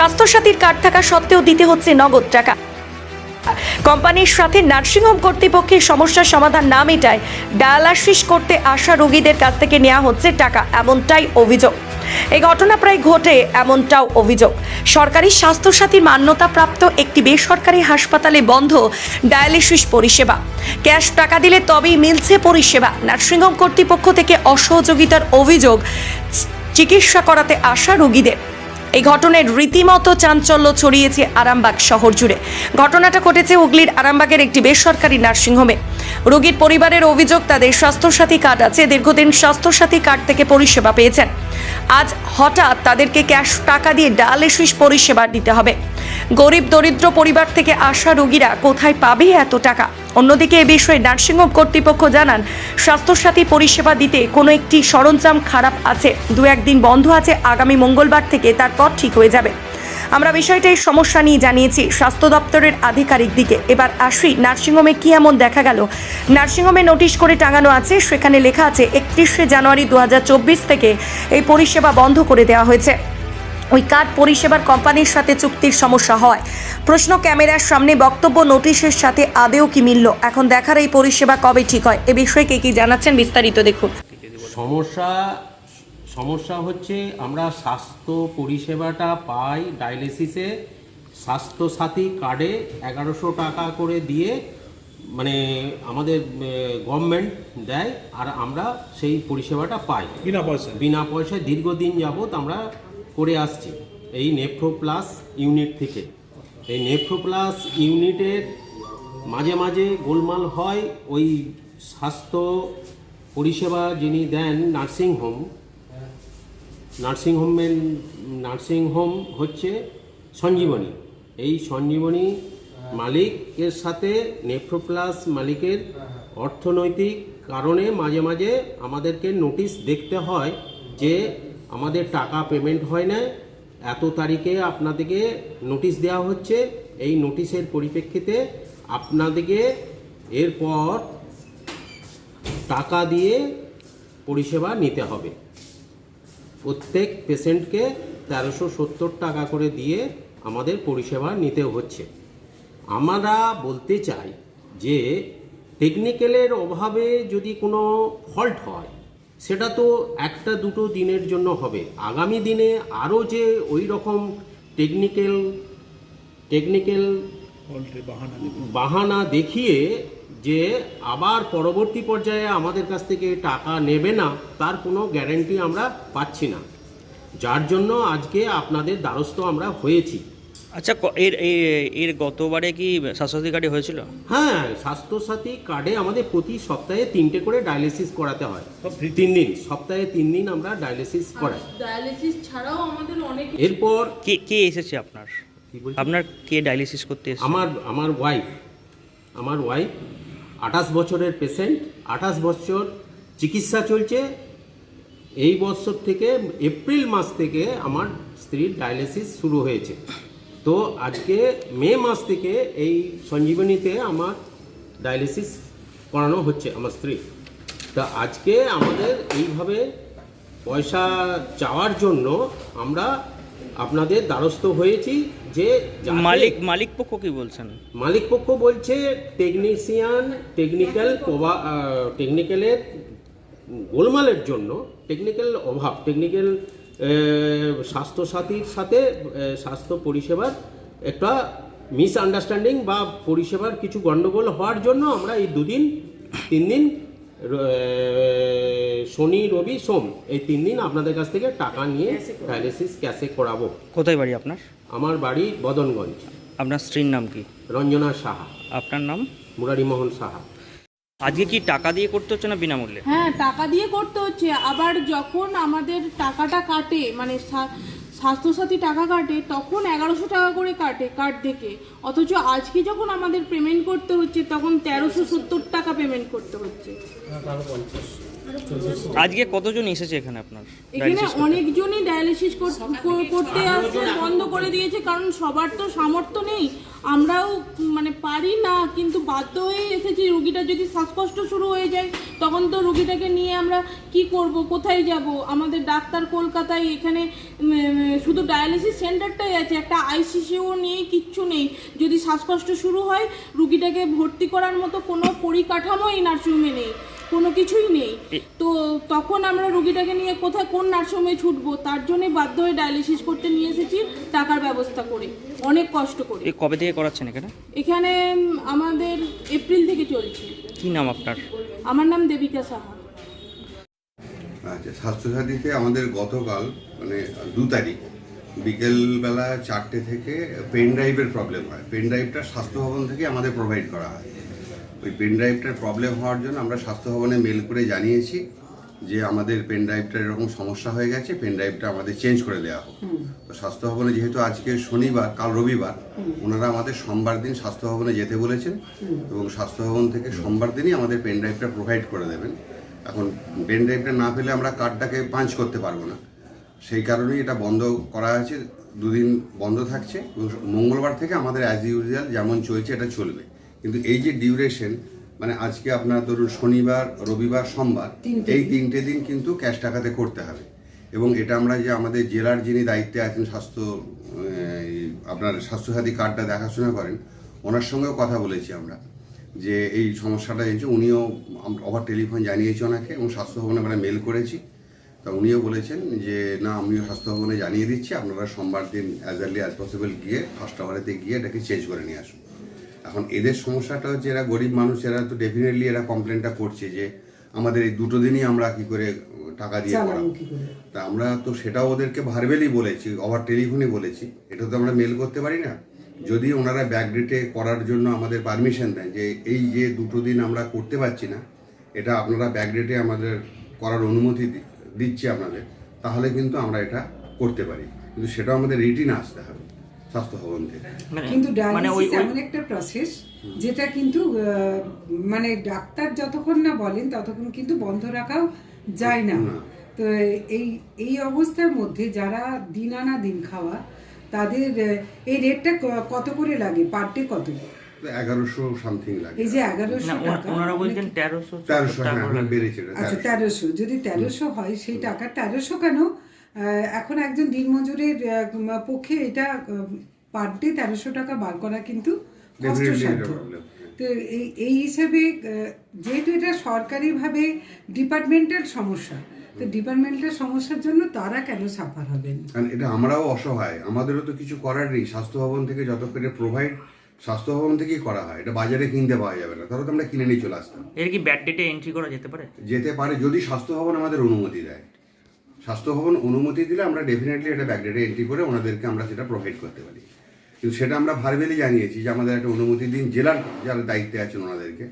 স্বাস্থ্যসাথীর card থাকা সত্ত্বেও দিতে হচ্ছে নগদ টাকা। কোম্পানির সাথে নার্সিংহোম কর্তৃপক্ষের সমস্যার সমাধান না মেটায় ডায়ালাইসিস করতে আসা রোগীদের কাছ থেকে নেওয়া হচ্ছে টাকা, এমনটাই অভিযোগ। এই ঘটনা প্রায় ঘটে এমনটাও অভিযোগ। সরকারি স্বাস্থ্যসাথীর মান্যতাপ্রাপ্ত একটি বেসরকারি হাসপাতালে বন্ধ ডায়ালিসিস পরিষেবা। ক্যাশ টাকা দিলে তবেই মিলছে পরিষেবা। নার্সিংহোম কর্তৃপক্ষ থেকে অসহযোগিতার অভিযোগ চিকিৎসা করাতে আসা রোগীদের। এই ঘটনায় রীতিমতো চাঞ্চল্য ছড়িয়েছে আরামবাগ শহর জুড়ে। ঘটনাটা ঘটেছে হুগলির আরামবাগের একটি বেসরকারি নার্সিংহোমে। রোগীর পরিবারের অভিযোগ, তাদের স্বাস্থ্যসাথী কার্ড আছে, দীর্ঘদিন স্বাস্থ্যসাথী কার্ড থেকে পরিষেবা পেয়েছেন। আজ হঠাৎ তাদেরকে ক্যাশ টাকা দিয়ে ডায়ালিসিস পরিষেবা দিতে হবে। গরিব দরিদ্র পরিবার থেকে আসা রোগীরা কোথায় পাবে এত টাকা? অন্যদিকে এ বিষয়ে নার্সিংহোম কর্তৃপক্ষ জানান, স্বাস্থ্যসাথী পরিষেবা দিতে কোনো একটি সরঞ্জাম খারাপ আছে, 2-1 দিন বন্ধ আছে, আগামী মঙ্গলবার থেকে তারপর ঠিক হয়ে যাবে। আমরা বিষয়টাই সমস্যা নিয়ে জানিয়েছি স্বাস্থ্য দপ্তরের আধিকারিকদিকে। এবার আসি নার্সিংহোমে কি এমন দেখা গেল। নার্সিংহোমে নোটিশ করে টাঙানো আছে, সেখানে লেখা আছে 31শে জানুয়ারি 2024 থেকে এই পরিষেবা বন্ধ করে দেওয়া হয়েছে। ওই কার্ড পরিষেবার কোম্পানির সাথে চুক্তির সমস্যা হয়। প্রশ্ন, ক্যামেরার সামনে বক্তব্য, নোটিশের সাথে আদেও কি মিলল? এখন দেখার এই পরিষেবা কবে ঠিক হয়। এ বিষয়ে কে কি জানাচ্ছেন বিস্তারিত দেখুন। সমস্যা হচ্ছে আমরা স্বাস্থ্য পরিষেবাটা পাই ডায়ালিসিসে স্বাস্থ্যসাথী কার্ডে 1100 টাকা করে দিয়ে, মানে আমাদের গভর্নমেন্ট দেয়, আর আমরা সেই পরিষেবাটা পাই বিনা পয়সায় দীর্ঘদিন যাবৎ আমরা করে আসছি এই নেফ্রো প্লাস ইউনিট থেকে। এই নেফ্রো প্লাস ইউনিটের মাঝে মাঝে গোলমাল হয়। ওই স্বাস্থ্য পরিষেবা যিনি দেন নার্সিংহোম হচ্ছে সঞ্জীবনী। এই সঞ্জীবনী মালিকের সাথে নেফ্রো প্লাস মালিকের অর্থনৈতিক কারণে মাঝে মাঝে আমাদেরকে নোটিশ দেখতে হয় যে আমাদের টাকা পেমেন্ট হয় না, এত তারিখে আপনাদেরকে নোটিশ দেওয়া হচ্ছে। এই নোটিশের পরিপ্রেক্ষিতে আপনাদেরকে এরপর টাকা দিয়ে পরিষেবা নিতে হবে। প্রত্যেক পেশেন্টকে 1370 টাকা করে দিয়ে আমাদের পরিষেবা নিতে হচ্ছে। আমরা বলতে চাই যে টেকনিক্যালের অভাবে যদি কোনো ফল্ট হয়, সেটা তো 1-2 দিনের জন্য হবে। আগামী দিনে আরও যে ওই রকম টেকনিক্যাল বাহানা দেখিয়ে যে আবার পরবর্তী পর্যায়ে আমাদের কাছ থেকে টাকা নেবে না, তার কোনো গ্যারান্টি আমরা পাচ্ছি না। যার জন্য আজকে আপনাদের দ্বারস্থ আমরা হয়েছি। আচ্ছা, এর গতবারে কি স্বাস্থ্যসাথী কার্ডে হয়েছিল? হ্যাঁ, স্বাস্থ্যসাথী কার্ডে আমাদের প্রতি সপ্তাহে 3টে করে ডায়ালিসিস করাতে হয়। 3 দিন, সপ্তাহে 3 দিন আমরা ডায়ালিসিস করাই। ডায়ালিসিস ছাড়াও আমাদের অনেক। এরপর কে এসেছে আপনার কে ডায়ালিসিস করতে এসেছে? আমার ওয়াইফ 28 বছরের পেশেন্ট, 28 বছর চিকিৎসা চলছে। এই বছর থেকে এপ্রিল মাস থেকে আমার স্ত্রীর ডায়ালিসিস শুরু হয়েছে। তো আজকে মে মাস থেকে এই সঞ্জীবনীতে আমার ডায়ালিসিস করানো হচ্ছে আমার স্ত্রী। তা আজকে আমাদের এইভাবে পয়সা চাওয়ার জন্য আমরা আপনাদের দ্বারস্থ হয়েছি। যে মালিক পক্ষ কি বলছেন? মালিক পক্ষ বলছে টেকনিক্যালের গোলমালের জন্য, টেকনিক্যাল অভাব, স্বাস্থ্যসাথীর সাথে স্বাস্থ্য পরিষেবার একটা মিসআন্ডারস্ট্যান্ডিং বা পরিষেবার কিছু গণ্ডগোল হওয়ার জন্য আমরা এই 3 দিন শনি রবি সোম এই 3 দিন আপনাদের কাছ থেকে টাকা নিয়ে ডায়ালিসিস ক্যাশে করাবো। কোথায় বাড়ি আপনার? আমার বাড়ি বদনগঞ্জ। আপনার স্ত্রীর নাম কি? রঞ্জনা সাহা। আপনার নাম? মুরারিমোহন সাহা। আজকে কি টাকা দিয়ে করতে হচ্ছে না বিনামূল্যে? হ্যাঁ, টাকা দিয়ে করতে হচ্ছে। আবার যখন আমাদের টাকাটা কাটে, মানে স্বাস্থ্যসাথী টাকা কাটে, তখন 1100 টাকা করে কাটে কার্ড থেকে। অথচ আজকে যখন আমাদের পেমেন্ট করতে হচ্ছে তখন 1370 টাকা পেমেন্ট করতে হচ্ছে। আজকে কতজন এসেছে এখানে আপনার এখানে dialysis করতে? অনেকজনই ডায়ালিসিস করতে আসছে, বন্ধ করে দিয়েছে, কারণ সবার তো সামর্থ্য নেই। আমরাও মানে পারি না, কিন্তু বাধ্য হয়ে এসেছি। রুগীটা যদি শ্বাসকষ্ট শুরু হয়ে যায় তখন তো রুগীটাকে নিয়ে আমরা কি করব, কোথায় যাব? আমাদের ডাক্তার কলকাতায়, এখানে শুধু ডায়ালিসিস সেন্টারটাই আছে, একটা আইসিসিও নেই, কিচ্ছু নেই। যদি শ্বাসকষ্ট শুরু হয় রুগীটাকে ভর্তি করার মতো কোনো পরিকাঠামোই নার্সিংহোমে নেই, কোনো কিছুই নেই। তো তখন আমরা রুগীটাকে নিয়ে কোথায়, কোন নার্সিংহোমে ছুটবো? তার জন্যই বাধ্য হয়ে ডায়ালিসিস করতে নিয়ে এসেছি, টাকার ব্যবস্থা করে, অনেক কষ্ট করে। এই কবে থেকে করাচ্ছেন এখানে? এখানে আমাদের এপ্রিল থেকে চলছে। কি নাম আপনার? আমার নাম দেবিকা সাহা। আচ্ছা, স্বাস্থ্যসাথীতে আমাদের গতকাল মানে 2 তারিখ বিকেলবেলা 4টে থেকে পেন ড্রাইভের প্রবলেম হয়। পেন ড্রাইভটা স্বাস্থ্য ভবন থেকে আমাদের প্রোভাইড করা হয়। ওই পেন ড্রাইভটার প্রবলেম হওয়ার জন্য আমরা স্বাস্থ্য ভবনে মেল করে জানিয়েছি যে আমাদের পেন ড্রাইভটার এরকম সমস্যা হয়ে গেছে, পেন ড্রাইভটা আমাদের চেঞ্জ করে দেওয়া হোক। তো স্বাস্থ্য ভবনে যেহেতু আজকে শনিবার, কাল রবিবার, ওনারা আমাদের সোমবার দিন স্বাস্থ্য ভবনে যেতে বলেছেন এবং স্বাস্থ্য ভবন থেকে সোমবার দিনই আমাদের পেন ড্রাইভটা প্রোভাইড করে দেবেন। এখন পেন ড্রাইভটা না পেলে আমরা কার্ডটাকে পাঞ্চ করতে পারবো না, সেই কারণেই এটা বন্ধ করা হয়েছে। 2 দিন বন্ধ থাকছে এবং মঙ্গলবার থেকে আমাদের অ্যাজ ইউজুয়াল যেমন চলছে এটা চলবে। কিন্তু এই যে ডিউরেশন, মানে আজকে আপনার ধরুন শনিবার, রবিবার, সোমবার, এই 3টে দিন কিন্তু ক্যাশ টাকাতে করতে হবে। এবং এটা আমরা যে আমাদের জেলার যিনি দায়িত্বে আছেন আপনার স্বাস্থ্যসাথী কার্ডটা দেখাশোনা করেন, ওনার সঙ্গেও কথা বলেছি আমরা যে এই সমস্যাটা হয়েছে। উনিও ওভার টেলিফোন জানিয়েছি ওনাকে এবং স্বাস্থ্য ভবনে আমরা মেল করেছি। তা উনিও বলেছেন যে না, আমিও স্বাস্থ্য ভবনে জানিয়ে দিচ্ছি, আপনারা সোমবার দিন অ্যাজ আর্লি অ্যাজ পসিবল গিয়ে ফার্স্ট আওয়ারেতে গিয়ে এটাকে চেঞ্জ করে নিয়ে আসুন। এখন এদের সমস্যাটা হচ্ছে এরা গরিব মানুষ, এরা তো ডেফিনেটলি এরা কমপ্লেনটা করছে যে আমাদের এই 2টো দিনই আমরা কি করে টাকা দিয়ে করাবো। তা আমরা তো সেটাও ওদেরকে ভার্বেলি বলেছি, ওভার টেলিফোনে বলেছি, এটা তো আমরা মেল করতে পারি না। যদি ওনারা ব্যাকডেটে করার জন্য আমাদের পারমিশন দেন যে এই যে 2টো দিন আমরা করতে পারছি না, এটা আপনারা ব্যাকডেটে আমাদের করার অনুমতি দিচ্ছি আপনাদের, তাহলে কিন্তু আমরা এটা করতে পারি। কিন্তু সেটাও আমাদের রিটিনে আসতে হবে স্বাস্থ্য ভবন থেকে। কিন্তু ডায়ালিসিস এমন একটা প্রসেস যেটা কিন্তু মানে ডাক্তার যতক্ষণ না বলেন ততক্ষণ কিন্তু বন্ধ রাখাও যায় না। তো এই অবস্থার মধ্যে যারা দিন আনা দিন খাওয়া, তাদের এই রেটটা কত করে লাগে পার ডে? কত? 1100 সামথিং লাগে। এই যে 1100 টাকা, ওনারা বলছেন 1300 হ্যাঁ, বেড়েছে। আচ্ছা 1300, যদি 1300 হয় সেই টাকা 1300 কেন? এখন একজন দিনমজুরের পক্ষে এটা পার ডে 1300 টাকা বার করা কিন্তু কষ্টসাধ্য। তো এই হিসাবে যেহেতু এটা সরকারিভাবে ডিপার্টমেন্টাল সমস্যা, তো ডিপার্টমেন্টাল সমস্যার জন্য তারা কেন সাফার হবেন? কারণ এটা আমরাও অসহায়, আমাদেরও তো কিছু করার নেই। স্বাস্থ্য ভবন থেকে যত করে প্রোভাইড স্বাস্থ্য ভবন থেকেই করা হয়, এটা বাজারে কিনতে পাওয়া যাবে না, তাহলে তো আমরা কিনে নিয়ে চলে আসতাম। এর কি ব্যাড ডেটে এন্ট্রি করা যেতে পারে? যেতে পারে যদি স্বাস্থ্য ভবন আমাদের অনুমতি দেয়। স্বাস্থ্য ভবন অনুমতি দিলে আমরা ডেফিনেটলি এটা ব্যাকডেটে এন্ট্রি করে ওনাদেরকে আমরা সেটা প্রোভাইড করতে পারি। কিন্তু সেটা আমরা ভার্বেলি জানিয়েছি যে আমাদের একটা অনুমতি দিন, জেলার যারা দায়িত্বে আছেন ওনাদেরকে।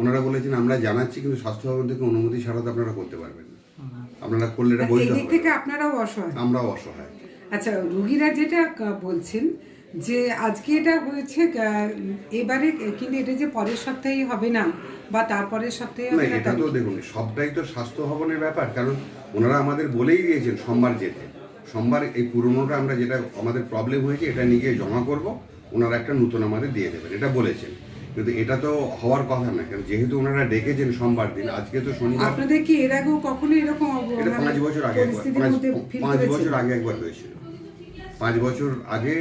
ওনারা বলেছেন আমরা জানাচ্ছি, কিন্তু স্বাস্থ্য ভবন থেকে অনুমতি ছাড়া তো আপনারা করতে পারবেন না। আপনারা করলে এটা বৈধ এই দিক হবে। থেকে আপনারাও অসহায়? আমরাও অসহায়। আচ্ছা, রোগীরা যেটা বলছেন যে আজকে এটা হয়েছে এবারে, কিন্তু এটা যে পরের সপ্তাহেই হবে না বা তারপরের সপ্তাহে না, হবে না, এটা তো দেখুন সবটাই তো স্বাস্থ্য ভবনের ব্যাপার। কারণ ওনারা আমাদের বলেই দিয়েছেন সোমবার যেতে। সোমবার এই পুরোনোটা আমরা যেটা আমাদের প্রবলেম হয়েছে এটা নিয়ে গিয়ে জমা করব, ওনারা একটা নতুন আমাদের দিয়ে দেবেন, এটা বলেছেন। কিন্তু এটা তো হওয়ার কথা না, কারণ যেহেতু ওনারা ডেকেছেন সোমবার দিন, আজকে তো শনিবার। আপনাদের কি এর আগেও কখনো এরকম এটা 5 বছর আগে একবার, 5 বছর আগে একবার হয়েছিল। 5 বছর আগে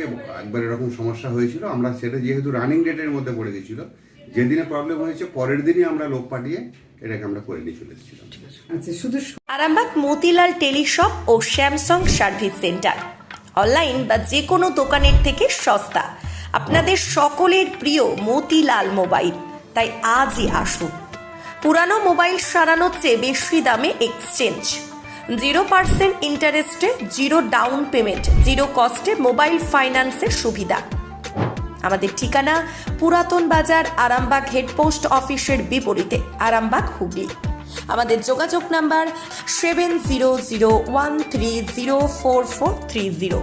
একবার এরকম সমস্যা হয়েছিল। আমরা সেটা যেহেতু রানিং ডেটের মধ্যে পড়ে গেছিল, যেদিনে প্রবলেম হয়েছে পরের দিনই আমরা লোক পাঠিয়ে এটাকে আমরা করে নিয়ে চলে এসেছিলাম। আচ্ছা, শুধু আরামবাগ মতিলাল টেলিশপ ও স্যামসাং সার্ভিস সেন্টার, অনলাইন বা যে কোনো দোকানের থেকে সস্তা। আপনাদের সকলের প্রিয় মতিলাল মোবাইল, তাই আজই আসুন। পুরানো মোবাইল সারানোর চেয়ে বেশি দামে এক্সচেঞ্জ, 0% ইন্টারেস্টে, 0 ডাউন পেমেন্ট, 0 কস্টে মোবাইল ফাইন্যান্সের সুবিধা। আমাদের ঠিকানা পুরাতন বাজার, আরামবাগ হেডপোস্ট অফিসের বিপরীতে, আরামবাগ, হুগলি। আমাদের যোগাযোগ নাম্বার 7001304430।